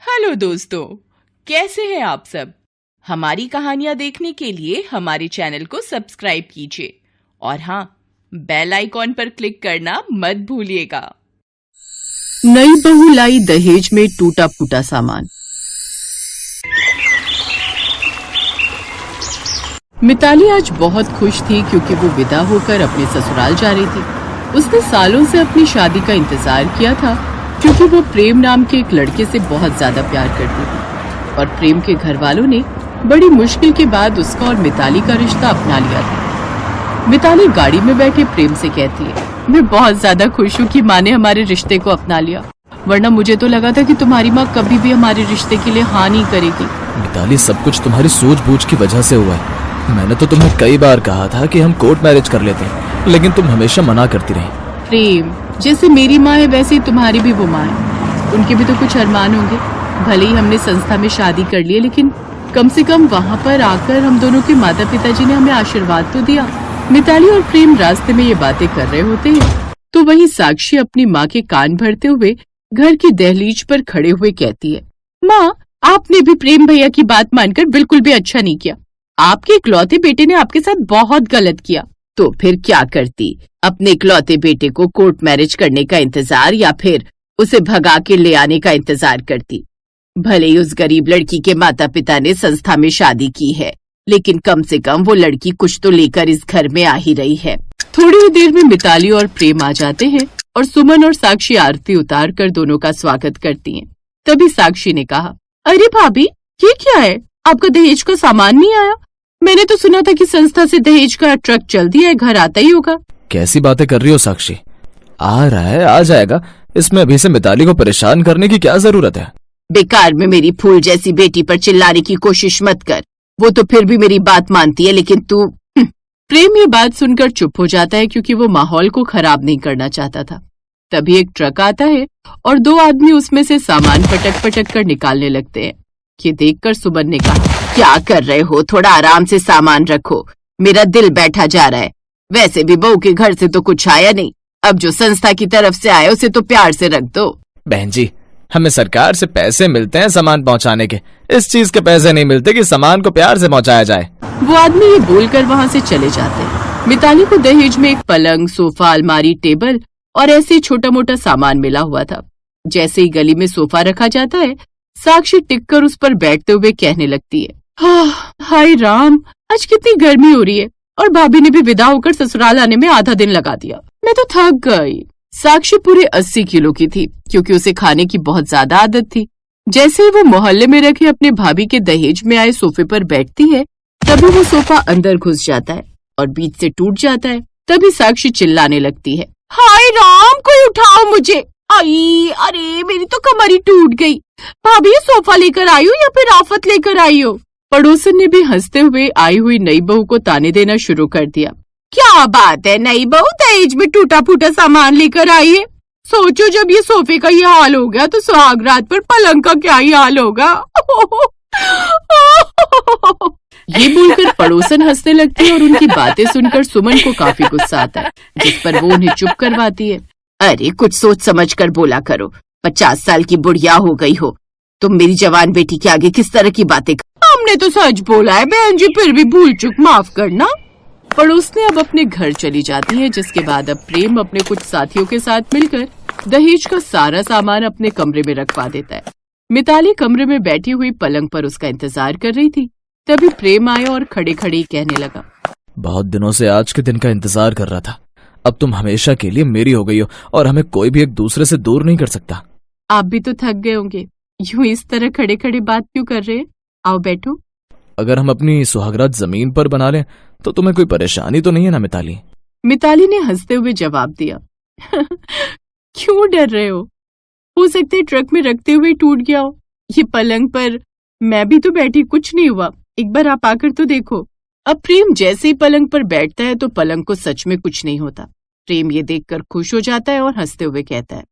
Hello दोस्तों, कैसे हैं आप सब। हमारी कहानियां देखने के लिए हमारे चैनल को सब्सक्राइब कीजिए और हाँ, बेल आइकॉन पर क्लिक करना मत भूलिएगा। नई बहू लाई दहेज में टूटा फूटा सामान। मिताली आज बहुत खुश थी क्योंकि वो विदा होकर अपने ससुराल जा रही थी। उसने सालों से अपनी शादी का इंतजार किया था क्योंकि वो प्रेम नाम के एक लड़के से बहुत ज्यादा प्यार करती थी और प्रेम के घर वालों ने बड़ी मुश्किल के बाद उसका और मिताली का रिश्ता अपना लिया था। मिताली गाड़ी में बैठे प्रेम से कहती है, मैं बहुत ज्यादा खुश हूँ कि माँ ने हमारे रिश्ते को अपना लिया, वरना मुझे तो लगा था कि तुम्हारी माँ कभी भी हमारे रिश्ते के लिए हाँ नहीं करेगी। मिताली, सब कुछ तुम्हारी सूझबूझ की वजह से हुआ है। मैंने तो तुम्हें कई बार कहा था कि हम कोर्ट मैरिज कर लेते हैं, लेकिन तुम हमेशा मना करती रही। प्रेम, जैसे मेरी माँ है वैसे ही तुम्हारी भी वो माँ है। उनके भी तो कुछ अरमान होंगे। भले ही हमने संस्था में शादी कर ली, लेकिन कम से कम वहाँ पर आकर हम दोनों के माता पिताजी ने हमें आशीर्वाद तो दिया। मिताली और प्रेम रास्ते में ये बातें कर रहे होते हैं तो वहीं साक्षी अपनी माँ के कान भरते हुए घर की दहलीज पर खड़े हुए कहती है, माँ, आपने भी प्रेम भैया की बात मानकर बिल्कुल भी अच्छा नहीं किया। आपके इकलौते बेटे ने आपके साथ बहुत गलत किया। तो फिर क्या करती? अपने इकलौते बेटे को कोर्ट मैरिज करने का इंतजार या फिर उसे भगा के ले आने का इंतजार करती? भले ही उस गरीब लड़की के माता पिता ने संस्था में शादी की है, लेकिन कम से कम वो लड़की कुछ तो लेकर इस घर में आ ही रही है। थोड़ी ही देर में मिताली और प्रेम आ जाते हैं और सुमन और साक्षी आरती उतार कर दोनों का स्वागत करती हैं। तभी साक्षी ने कहा, अरे भाभी, ये क्या है? आपका दहेज का सामान नहीं आया? मैंने तो सुना था कि संस्था से दहेज का ट्रक चल दिया है, घर आता ही होगा। कैसी बातें कर रही हो साक्षी? आ रहा है, आ जाएगा। इसमें अभी से मिताली को परेशान करने की क्या जरूरत है? बेकार में मेरी फूल जैसी बेटी पर चिल्लाने की कोशिश मत कर। वो तो फिर भी मेरी बात मानती है, लेकिन तू। प्रेम ये बात सुनकर चुप हो जाता है क्योंकि वो माहौल को खराब नहीं करना चाहता था। तभी एक ट्रक आता है और दो आदमी उसमें से सामान पटक पटक कर निकालने लगते हैं। ये देखकर सुमन ने कहा, क्या कर रहे हो? थोड़ा आराम से सामान रखो, मेरा दिल बैठा जा रहा है। वैसे भी बहू के घर से तो कुछ आया नहीं, अब जो संस्था की तरफ से आया उसे तो प्यार से रख दो। बहन जी, हमें सरकार से पैसे मिलते हैं सामान पहुंचाने के, इस चीज के पैसे नहीं मिलते कि सामान को प्यार से पहुंचाया जाए। वो आदमी ये बोलकर वहाँ से चले जाते हैं। मिताली को दहेज में एक पलंग, सोफा, अलमारी, टेबल और ऐसे छोटा मोटा सामान मिला हुआ था। जैसे ही गली में सोफा रखा जाता है, साक्षी टिककर उस पर बैठते हुए कहने लगती है, हाय राम, आज कितनी गर्मी हो रही है और भाभी ने भी विदा होकर ससुराल आने में आधा दिन लगा दिया। मैं तो थक गई। साक्षी पूरे 80 किलो की थी क्योंकि उसे खाने की बहुत ज्यादा आदत थी। जैसे ही वो मोहल्ले में रखे अपने भाभी के दहेज में आए सोफे पर बैठती है, तभी वो सोफा अंदर घुस जाता है और बीच से टूट जाता है। तभी साक्षी चिल्लाने लगती है, हाय राम, कोई उठाओ मुझे। आई, अरे मेरी तो कमर ही टूट गई। भाभी, सोफा लेकर आई हो या फिर आफत लेकर आई हो? पड़ोसन ने भी हंसते हुए आई हुई नई बहू को ताने देना शुरू कर दिया। क्या बात है, नई बहू दहेज में टूटा फूटा सामान लेकर आई है? सोचो, जब ये सोफे का ये हाल हो गया तो सुहागरात पर पलंग का क्या ही हाल होगा। ये बोलकर पड़ोसन हंसने लगती है और उनकी बातें सुनकर सुमन को काफी गुस्सा आता है, जिस पर वो उन्हें चुप करवाती है। अरे कुछ सोच समझ कर बोला करो, 50 साल की बुढ़िया हो गई हो तुम, मेरी जवान बेटी के आगे किस तरह की बातें। हमने तो सच बोला है बहन जी, फिर भी भूल चूक माफ करना। पड़ोसने अब अपने घर चली जाती है, जिसके बाद अब प्रेम अपने कुछ साथियों के साथ मिलकर दहेज का सारा सामान अपने कमरे में रखवा देता है। मिताली कमरे में बैठी हुई पलंग पर उसका इंतजार कर रही थी। तभी प्रेम आया और खड़े खड़े ही कहने लगा, बहुत दिनों से आज के दिन का इंतजार कर रहा था। अब तुम हमेशा के लिए मेरी हो गई हो और हमें कोई भी एक दूसरे से दूर नहीं कर सकता। आप भी तो थक गए होंगे, यूं इस तरह खड़े खड़े बात क्यों कर रहे हैं? आओ बैठो। अगर हम अपनी सुहागरात जमीन पर बना लें तो तुम्हें कोई परेशानी तो नहीं है ना मिताली? मिताली ने हंसते हुए जवाब दिया, क्यों डर रहे हो सकता है ट्रक में रखते हुए टूट गया हो। ये पलंग पर मैं भी तो बैठी, कुछ नहीं हुआ, एक बार आप आकर तो देखो। अब प्रेम जैसे ही पलंग पर बैठता है तो पलंग को सच में कुछ नहीं होता। प्रेम ये देखकर खुश हो जाता है और हंसते हुए कहता है,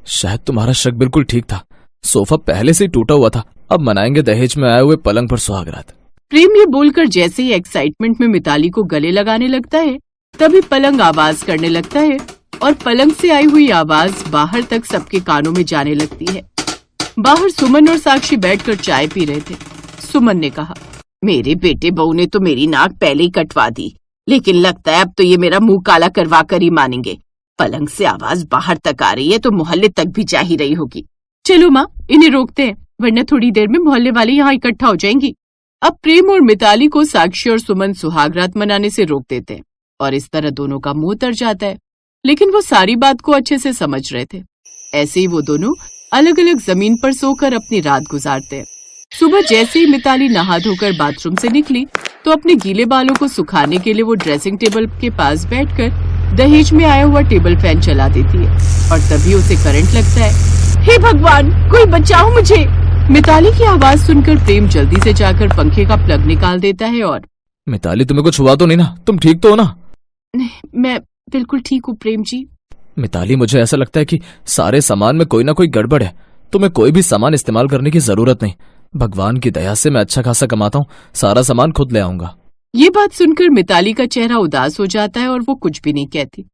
शायद तुम्हारा शक बिल्कुल ठीक था, सोफा पहले से ही टूटा हुआ था। अब मनाएंगे दहेज में आए हुए पलंग पर सुहागरात। प्रेम ये बोलकर जैसे ही एक्साइटमेंट में मिताली को गले लगाने लगता है, तभी पलंग आवाज करने लगता है और पलंग से आई हुई आवाज बाहर तक सबके कानों में जाने लगती है। बाहर सुमन और साक्षी बैठकर चाय पी रहे थे। सुमन ने कहा, मेरे बेटे बहू ने तो मेरी नाक पहले ही कटवा दी, लेकिन लगता है अब तो ये मेरा मुंह काला करवा कर ही मानेंगे। पलंग से आवाज बाहर तक आ रही है तो मोहल्ले तक भी जा ही रही होगी। चलो माँ, इन्हें रोकते हैं, वरना थोड़ी देर में मोहल्ले वाले यहाँ इकट्ठा हो जाएंगी। अब प्रेम और मिताली को साक्षी और सुमन सुहागरात मनाने से रोक देते हैं और इस तरह दोनों का मुंह तर जाता है। लेकिन वो सारी बात को अच्छे से समझ रहे थे। ऐसे ही वो दोनों अलग अलग जमीन पर सोकर अपनी रात गुजारते हैं। सुबह जैसे ही मिताली नहा धोकर बाथरूम से निकली तो अपने गीले बालों को सुखाने के लिए वो ड्रेसिंग टेबल के पास बैठकर दहेज में आया हुआ टेबल फैन चला देती है और तभी उसे करंट लगता है। हे भगवान, कोई बचाओ मुझे! मिताली की आवाज सुनकर प्रेम जल्दी से जाकर पंखे का प्लग निकाल देता है और मिताली, तुम्हें कुछ हुआ तो नहीं ना? तुम ठीक तो हो ना? मैं बिल्कुल ठीक हूँ प्रेम जी। मिताली, मुझे ऐसा लगता है कि सारे सामान में कोई ना कोई गड़बड़ है। तुम्हें कोई भी सामान इस्तेमाल करने की जरूरत नहीं। भगवान की दया से मैं अच्छा खासा कमाता हूँ, सारा सामान खुद ले आऊंगा। ये बात सुनकर मिताली का चेहरा उदास हो जाता है और वो कुछ भी नहीं कहती।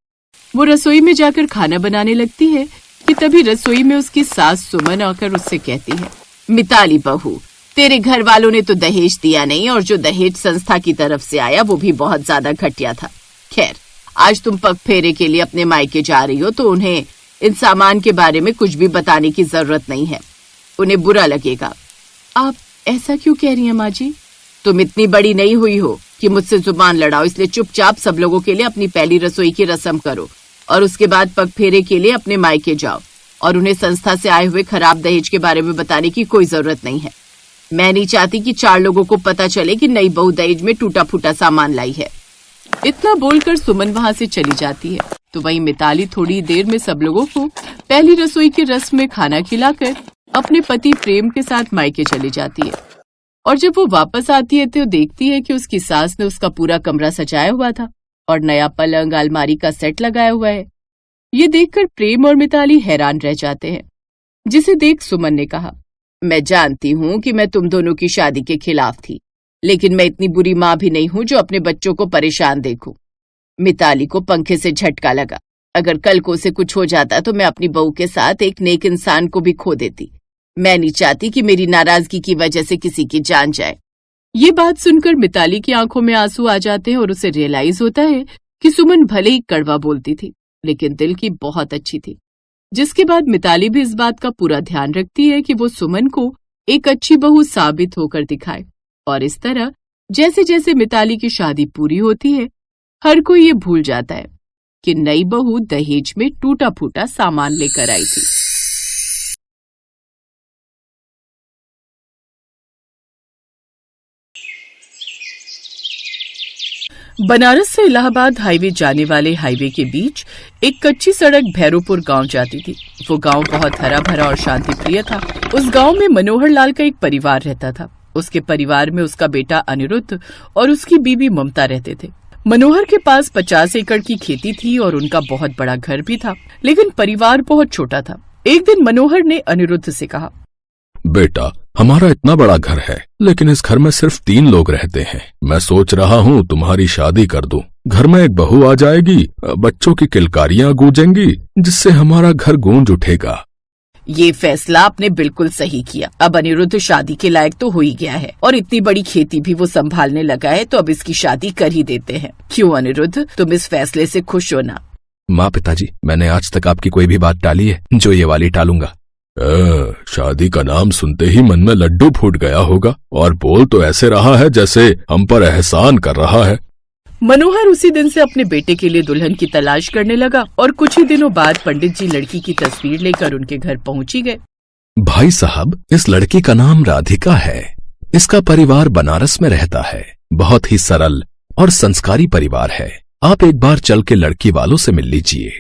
वो रसोई में जाकर खाना बनाने लगती है कि तभी रसोई में उसकी सास सुमन आकर उससे कहती है, मिताली बहू, तेरे घर वालों ने तो दहेज दिया नहीं और जो दहेज संस्था की तरफ से आया वो भी बहुत ज्यादा घटिया था। खैर, आज तुम पग फेरे के लिए अपने मायके जा रही हो तो उन्हें इन सामान के बारे में कुछ भी बताने की जरूरत नहीं है, उन्हें बुरा लगेगा। आप ऐसा क्यों कह रही हैं माँ जी? तुम इतनी बड़ी नहीं हुई हो कि मुझसे जुबान लड़ाओ, इसलिए चुपचाप सब लोगों के लिए अपनी पहली रसोई की रस्म करो और उसके बाद पग फेरे के लिए अपने मायके जाओ और उन्हें संस्था से आए हुए खराब दहेज के बारे में बताने की कोई जरूरत नहीं है। मैं नहीं चाहती कि 4 लोगों को पता चले कि नई बहू दहेज में टूटा फूटा सामान लाई है। इतना बोलकर सुमन वहाँ से चली जाती है तो वहीं मिताली थोड़ी देर में सब लोगों को पहली रसोई की रस्म में खाना खिलाकर अपने पति प्रेम के साथ मायके चली जाती है। और जब वो वापस आती है तो देखती है कि उसकी सास ने उसका पूरा कमरा सजाया हुआ था और नया पलंग अलमारी का सेट लगाया हुआ है। ये देखकर प्रेम और मिताली हैरान रह जाते हैं, जिसे देख सुमन ने कहा, मैं जानती हूँ कि मैं तुम दोनों की शादी के खिलाफ थी, लेकिन मैं इतनी बुरी माँ भी नहीं हूँ जो अपने बच्चों को परेशान देखूं। मिताली को पंखे से झटका लगा, अगर कल को उसे कुछ हो जाता तो मैं अपनी बहू के साथ एक नेक इंसान को भी खो देती। मैं नहीं चाहती कि मेरी नाराजगी की वजह से किसी की जान जाए। ये बात सुनकर मिताली की आंखों में आंसू आ जाते हैं और उसे रियलाइज होता है कि सुमन भले ही कड़वा बोलती थी लेकिन दिल की बहुत अच्छी थी। जिसके बाद मिताली भी इस बात का पूरा ध्यान रखती है कि वो सुमन को एक अच्छी बहू साबित होकर दिखाए और इस तरह जैसे जैसे मिताली की शादी पूरी होती है हर कोई ये भूल जाता है कि नई बहू दहेज में टूटा फूटा सामान लेकर आई थी। बनारस से इलाहाबाद हाईवे जाने वाले हाईवे के बीच एक कच्ची सड़क भैरोपुर गांव जाती थी। वो गांव बहुत हरा भरा और शांति प्रिय था। उस गांव में मनोहर लाल का एक परिवार रहता था। उसके परिवार में उसका बेटा अनिरुद्ध और उसकी बीवी ममता रहते थे। मनोहर के पास 50 एकड़ की खेती थी और उनका बहुत बड़ा घर भी था, लेकिन परिवार बहुत छोटा था। एक दिन मनोहर ने अनिरुद्ध से कहा, बेटा, हमारा इतना बड़ा घर है लेकिन इस घर में सिर्फ 3 लोग रहते हैं। मैं सोच रहा हूँ तुम्हारी शादी कर दूं। घर में एक बहू आ जाएगी, बच्चों की किलकारियां गूंजेंगी, जिससे हमारा घर गूंज उठेगा। ये फैसला आपने बिल्कुल सही किया। अब अनिरुद्ध शादी के लायक तो हो ही गया है और इतनी बड़ी खेती भी वो संभालने लगा है, तो अब इसकी शादी कर ही देते हैं। क्यों अनिरुद्ध, तुम इस फैसले से खुश हो ना? माँ, पिताजी, मैंने आज तक आपकी कोई भी बात टाली है जो ये वाली टालूंगा। शादी का नाम सुनते ही मन में लड्डू फूट गया होगा और बोल तो ऐसे रहा है जैसे हम पर एहसान कर रहा है। मनोहर उसी दिन से अपने बेटे के लिए दुल्हन की तलाश करने लगा और कुछ ही दिनों बाद पंडित जी लड़की की तस्वीर लेकर उनके घर पहुंच ही गए। भाई साहब, इस लड़की का नाम राधिका है। इसका परिवार बनारस में रहता है। बहुत ही सरल और संस्कारी परिवार है। आप एक बार चल के लड़की वालों से मिल लीजिए।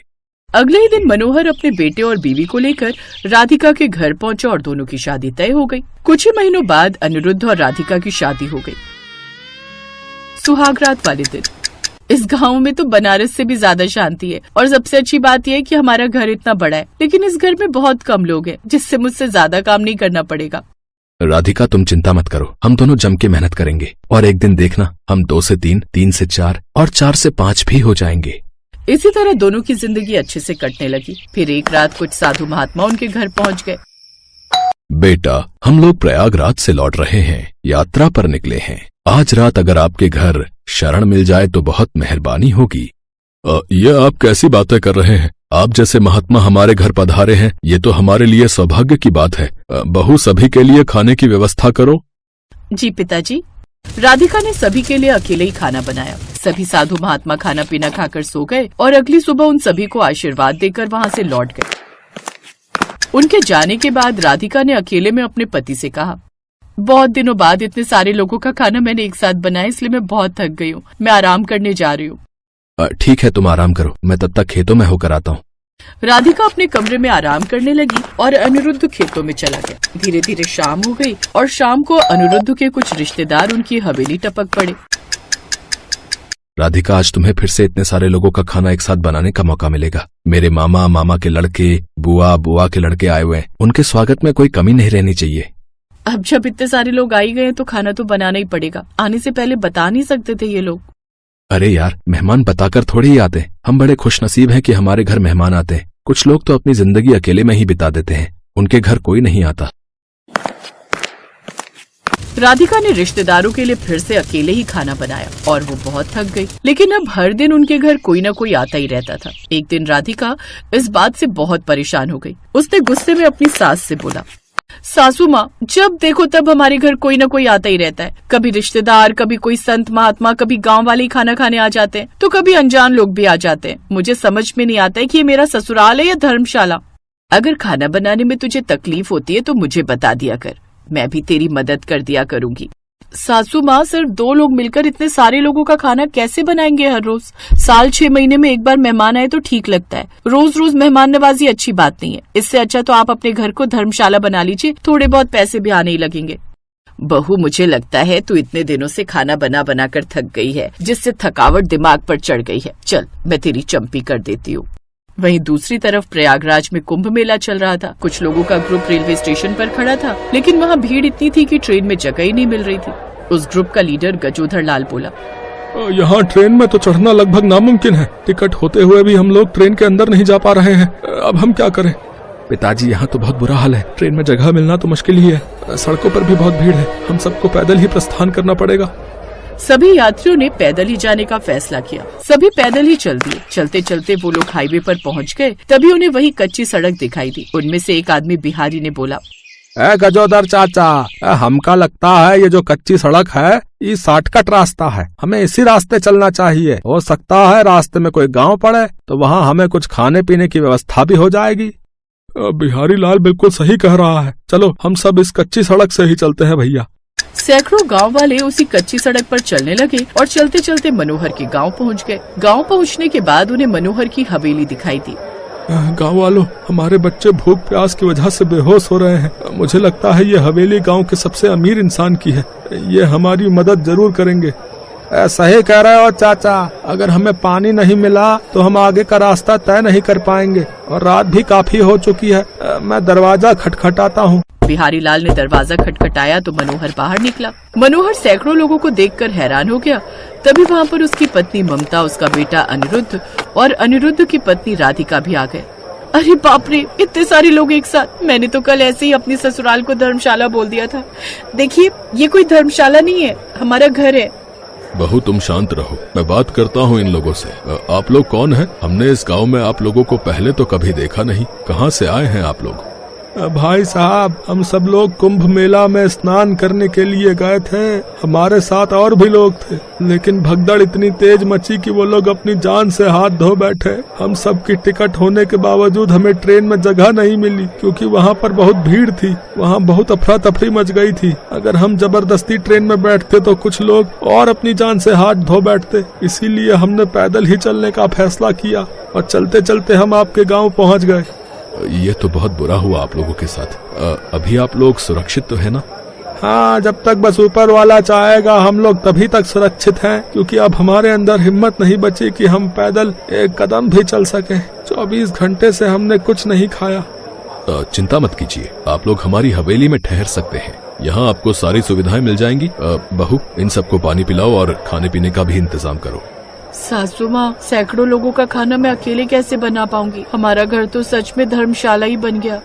अगले ही दिन मनोहर अपने बेटे और बीवी को लेकर राधिका के घर पहुंचा और दोनों की शादी तय हो गई। कुछ ही महीनों बाद अनिरुद्ध और राधिका की शादी हो गई। सुहागरात वाले दिन इस गांव में तो बनारस से भी ज्यादा शांति है और सबसे अच्छी बात यह है कि हमारा घर इतना बड़ा है, लेकिन इस घर में बहुत कम लोग हैं, जिससे मुझसे ज्यादा काम नहीं करना पड़ेगा। राधिका, तुम चिंता मत करो, हम दोनों जम के मेहनत करेंगे और एक दिन देखना हम 2 से 3, 3 से 4 और 4 से 5 भी हो जाएंगे। इसी तरह दोनों की जिंदगी अच्छे से कटने लगी। फिर एक रात कुछ साधु महात्मा उनके घर पहुंच गए। बेटा, हम लोग प्रयागराज से लौट रहे हैं, यात्रा पर निकले हैं। आज रात अगर आपके घर शरण मिल जाए तो बहुत मेहरबानी होगी। ये आप कैसी बातें कर रहे हैं? आप जैसे महात्मा हमारे घर पधारे हैं, ये तो हमारे लिए सौभाग्य की बात है। बहू, सभी के लिए खाने की व्यवस्था करो। जी पिताजी। राधिका ने सभी के लिए अकेले ही खाना बनाया। सभी साधु महात्मा खाना पीना खाकर सो गए और अगली सुबह उन सभी को आशीर्वाद देकर वहाँ से लौट गए। उनके जाने के बाद राधिका ने अकेले में अपने पति से कहा, बहुत दिनों बाद इतने सारे लोगों का खाना मैंने एक साथ बनाया, इसलिए मैं बहुत थक गई हूँ। मैं आराम करने जा रही हूँ। ठीक है, तुम आराम करो, मैं तब तक खेतों में होकर आता हूँ। राधिका अपने कमरे में आराम करने लगी और अनिरुद्ध खेतों में चला गया। धीरे धीरे शाम हो गई और शाम को अनिरुद्ध के कुछ रिश्तेदार उनकी हवेली टपक पड़े। राधिका, आज तुम्हें फिर से इतने सारे लोगों का खाना एक साथ बनाने का मौका मिलेगा। मेरे मामा, मामा के लड़के, बुआ, बुआ के लड़के आए हुए हैं। उनके स्वागत में कोई कमी नहीं रहनी चाहिए। अब जब इतने सारे लोग आई गए तो खाना तो बनाना ही पड़ेगा। आने से पहले बता नहीं सकते थे ये लोग? अरे यार, मेहमान बताकर थोड़ी ही आते। हम बड़े खुशनसीब हैं कि हमारे घर मेहमान आते हैं। कुछ लोग तो अपनी जिंदगी अकेले में ही बिता देते हैं, उनके घर कोई नहीं आता। राधिका ने रिश्तेदारों के लिए फिर से अकेले ही खाना बनाया और वो बहुत थक गई। लेकिन अब हर दिन उनके घर कोई न कोई आता ही रहता था। एक दिन राधिका इस बात से बहुत परेशान हो गई। उसने गुस्से में अपनी सास से बोला, सासू माँ, जब देखो तब हमारे घर कोई न कोई आता ही रहता है। कभी रिश्तेदार, कभी कोई संत महात्मा, कभी गांव वाले ही खाना खाने आ जाते हैं, तो कभी अनजान लोग भी आ जाते हैं। मुझे समझ में नहीं आता है कि ये मेरा ससुराल है या धर्मशाला। अगर खाना बनाने में तुझे तकलीफ होती है तो मुझे बता दिया कर, मैं भी तेरी मदद कर दिया करूंगी। सासू माँ, सिर्फ 2 लोग मिलकर इतने सारे लोगों का खाना कैसे बनाएंगे हर रोज? साल 6 महीने में एक बार मेहमान आए तो ठीक लगता है। रोज रोज मेहमान नवाजी अच्छी बात नहीं है। इससे अच्छा तो आप अपने घर को धर्मशाला बना लीजिए, थोड़े बहुत पैसे भी आने ही लगेंगे। बहू, मुझे लगता है तू इतने दिनों से खाना बना बना कर थक गई है, जिससे थकावट दिमाग पर चढ़ गई है। चल, मैं तेरी चंपी कर देती हूँ। वहीं दूसरी तरफ प्रयागराज में कुंभ मेला चल रहा था। कुछ लोगों का ग्रुप रेलवे स्टेशन पर खड़ा था, लेकिन वहाँ भीड़ इतनी थी कि ट्रेन में जगह ही नहीं मिल रही थी। उस ग्रुप का लीडर गजोधर लाल बोला, यहाँ ट्रेन में तो चढ़ना लगभग नामुमकिन है। टिकट होते हुए भी हम लोग ट्रेन के अंदर नहीं जा पा रहे हैं। अब हम क्या करें? पिताजी, यहाँ तो बहुत बुरा हाल है। ट्रेन में जगह मिलना तो मुश्किल ही है। सड़कों पर भी बहुत भीड़ है। हम सबको पैदल ही प्रस्थान करना पड़ेगा। सभी यात्रियों ने पैदल ही जाने का फैसला किया। सभी पैदल ही चल दिए। चलते चलते वो लोग हाईवे पर पहुंच गए। तभी उन्हें वही कच्ची सड़क दिखाई दी। उनमें से एक आदमी बिहारी ने बोला, गजोदर चाचा, हमका लगता है ये जो कच्ची सड़क है ये शॉर्टकट रास्ता है। हमें इसी रास्ते चलना चाहिए। हो सकता है रास्ते में कोई गांव पड़े तो वहाँ हमें कुछ खाने पीने की व्यवस्था भी हो जाएगी। बिहारी लाल बिल्कुल सही कह रहा है। चलो, हम सब इस कच्ची सड़क से ही चलते हैं भैया। सैकड़ों गांव वाले उसी कच्ची सड़क पर चलने लगे और चलते चलते मनोहर के गांव पहुंच गए। गांव पहुंचने के बाद उन्हें मनोहर की हवेली दिखाई दी। गांव वालों, हमारे बच्चे भूख प्यास की वजह से बेहोश हो रहे हैं। मुझे लगता है ये हवेली गांव के सबसे अमीर इंसान की है। ये हमारी मदद जरूर करेंगे। सही कह रहे हो चाचा। अगर हमें पानी नहीं मिला तो हम आगे का रास्ता तय नहीं कर पाएंगे और रात भी काफी हो चुकी है। मैं दरवाजा खटखटाता हूँ। बिहारी लाल ने दरवाजा खटखटाया तो मनोहर बाहर निकला। मनोहर सैकड़ों लोगों को देखकर हैरान हो गया। तभी वहाँ पर उसकी पत्नी ममता, उसका बेटा अनिरुद्ध और अनिरुद्ध की पत्नी राधिका भी आ गए। अरे बाप रे, इतने सारे लोग एक साथ। मैंने तो कल ऐसे ही अपनी ससुराल को धर्मशाला बोल दिया था। देखिए, ये कोई धर्मशाला नहीं है, हमारा घर है। बहू, तुम शांत रहो, मैं बात करता हूँ इन लोगों से। आप लोग कौन हैं? हमने इस गांव में आप लोगों को पहले तो कभी देखा नहीं। कहाँ से आए हैं आप लोग? भाई साहब, हम सब लोग कुंभ मेला में स्नान करने के लिए गए थे। हमारे साथ और भी लोग थे, लेकिन भगदड़ इतनी तेज मची कि वो लोग अपनी जान से हाथ धो बैठे। हम सब की टिकट होने के बावजूद हमें ट्रेन में जगह नहीं मिली, क्योंकि वहाँ पर बहुत भीड़ थी। वहाँ बहुत अफरा तफरी मच गई थी। अगर हम जबरदस्ती ट्रेन में बैठते तो कुछ लोग और अपनी जान से हाथ धो बैठते। इसीलिए हमने पैदल ही चलने का फैसला किया और चलते चलते हम आपके गाँव पहुँच गए। ये तो बहुत बुरा हुआ आप लोगों के साथ। अभी आप लोग सुरक्षित तो है ना? हाँ, जब तक बस ऊपर वाला चाहेगा हम लोग तभी तक सुरक्षित हैं, क्योंकि अब हमारे अंदर हिम्मत नहीं बची कि हम पैदल एक कदम भी चल सकें। 24 घंटे से हमने कुछ नहीं खाया। चिंता मत कीजिए, आप लोग हमारी हवेली में ठहर सकते हैं। यहाँ आपको सारी सुविधाएं मिल जाएंगी। बहू, इन सबको पानी पिलाओ और खाने पीने का भी इंतजाम करो। सासू माँ, सैकड़ों लोगों का खाना मैं अकेले कैसे बना पाऊंगी? हमारा घर तो सच में धर्मशाला ही बन गया।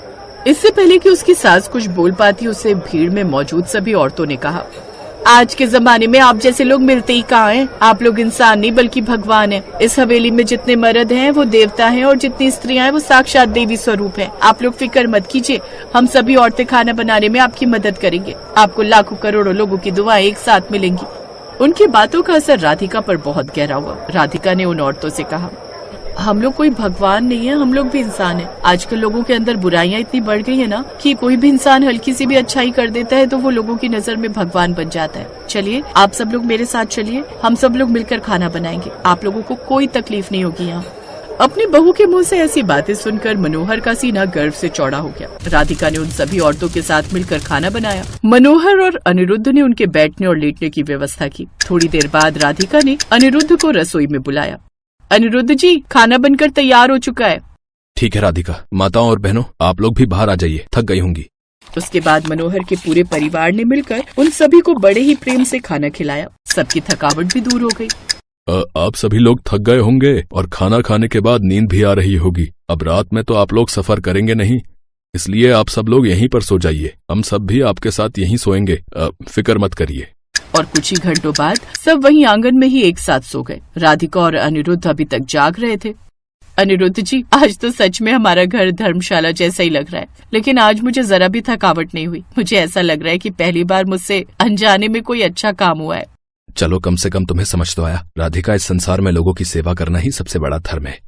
इससे पहले कि उसकी सास कुछ बोल पाती, उसे भीड़ में मौजूद सभी औरतों ने कहा, आज के जमाने में आप जैसे लोग मिलते ही कहाँ हैं? आप लोग इंसान नहीं बल्कि भगवान हैं। इस हवेली में जितने मर्द हैं वो देवता हैं और जितनी स्त्रियां हैं वो साक्षात देवी स्वरूप हैं। आप लोग फिक्र मत कीजिए, हम सभी औरतें खाना बनाने में आपकी मदद करेंगे। आपको लाखों करोड़ों लोगों की दुआएं एक साथ मिलेंगी। उनकी बातों का असर राधिका पर बहुत गहरा हुआ। राधिका ने उन औरतों से कहा, हम लोग कोई भगवान नहीं है, हम लोग भी इंसान हैं। आजकल लोगों के अंदर बुराइयां इतनी बढ़ गई है ना कि कोई भी इंसान हल्की सी भी अच्छाई कर देता है तो वो लोगों की नजर में भगवान बन जाता है। चलिए आप सब लोग मेरे साथ चलिए, हम सब लोग मिलकर खाना बनाएंगे। आप लोगों को कोई तकलीफ नहीं होगी यहाँ। अपनी बहू के मुंह से ऐसी बातें सुनकर मनोहर का सीना गर्व से चौड़ा हो गया। राधिका ने उन सभी औरतों के साथ मिलकर खाना बनाया। मनोहर और अनिरुद्ध ने उनके बैठने और लेटने की व्यवस्था की। थोड़ी देर बाद राधिका ने अनिरुद्ध को रसोई में बुलाया। अनिरुद्ध जी, खाना बनकर तैयार हो चुका है। ठीक है राधिका, माताओं और बहनों आप लोग भी बाहर आ जाइए, थक गई होंगी। उसके बाद मनोहर के पूरे परिवार ने मिलकर उन सभी को बड़े ही प्रेम से खाना खिलाया। सबकी थकावट भी दूर हो गई। आप सभी लोग थक गए होंगे और खाना खाने के बाद नींद भी आ रही होगी। अब रात में तो आप लोग सफर करेंगे नहीं, इसलिए आप सब लोग यहीं पर सो जाइए। हम सब भी आपके साथ यहीं सोएंगे, फिक्र मत करिए। और कुछ ही घंटों बाद सब वहीं आंगन में ही एक साथ सो गए। राधिका और अनिरुद्ध अभी तक जाग रहे थे। अनिरुद्ध जी, आज तो सच में हमारा घर धर्मशाला जैसा ही लग रहा है, लेकिन आज मुझे जरा भी थकावट नहीं हुई। मुझे ऐसा लग रहा है कि पहली बार मुझसे अनजाने में कोई अच्छा काम हुआ है। चलो कम से कम तुम्हें समझ तो आया। राधिका, इस संसार में लोगों की सेवा करना ही सबसे बड़ा धर्म है।